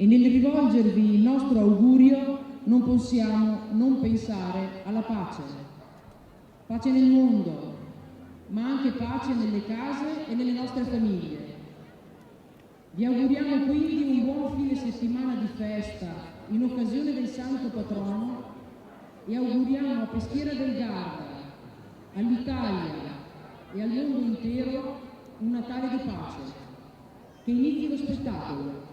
E nel rivolgervi il nostro augurio non possiamo non pensare alla pace. Pace nel mondo, ma anche pace nelle case e nelle nostre famiglie. Vi auguriamo quindi un buon fine settimana di festa in occasione del Santo Patrono e auguriamo a Peschiera del Garda, all'Italia e al mondo intero un Natale di pace. Che inizi lo spettacolo.